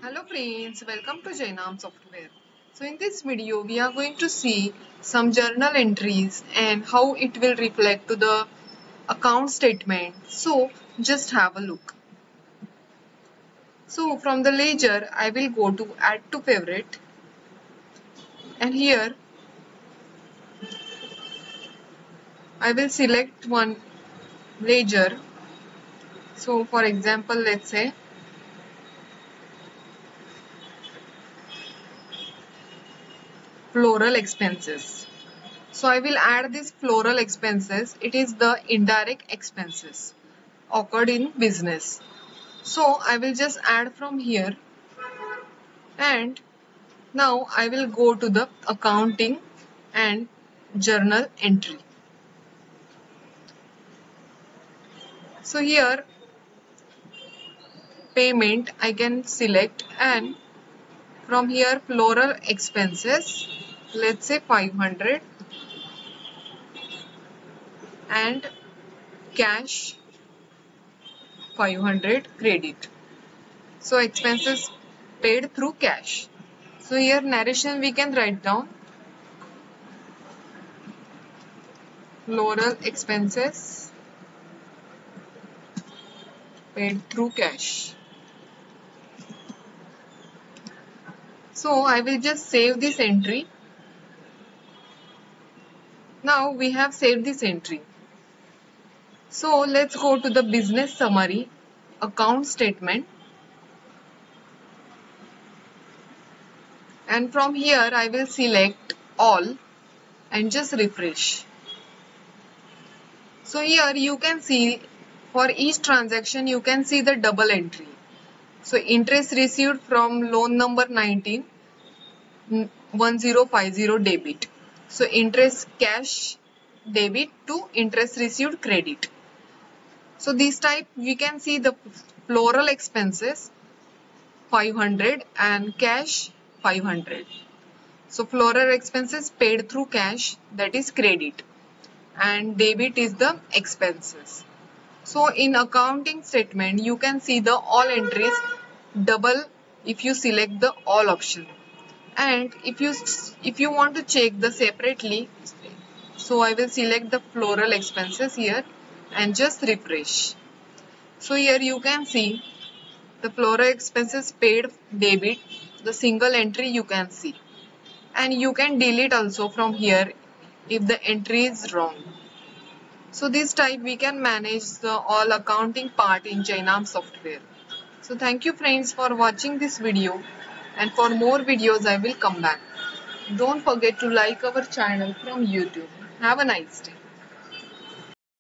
Hello friends, welcome to Jainam Software. So in this video we are going to see some journal entries and how it will reflect to the account statement. So just have a look. So from the ledger I will go to add to favorite, and here I will select one ledger. So for example, let's say floral expenses. So I will add this floral expenses. It is the indirect expenses occurred in business. So I will just add from here, and now I will go to the accounting and journal entry. So here payment I can select, and from here floral expenses, let's say 500, and cash 500 credit. So expenses paid through cash. So here narration we can write down floral expenses paid through cash. So I will just save this entry. Now we have saved this entry. So let's go to the business summary account statement, and from here I will select all and just refresh. So here you can see for each transaction you can see the double entry. So interest received from loan number 19 1050 debit. So interest cash debit to interest received credit. So this type we can see the floral expenses 500 and cash 500. So floral expenses paid through cash, that is credit, and debit is the expenses. So in accounting statement you can see the all entries double if you select the all option, and if you want to check the separately, so I will select the floral expenses here and just refresh. So here you can see the floral expenses paid debit, the single entry you can see, and you can delete also from here if the entry is wrong. So this type we can manage the all accounting part in Jainam software. So thank you friends for watching this video, and for more videos I will come back. Don't forget to like our channel from YouTube. Have a nice day.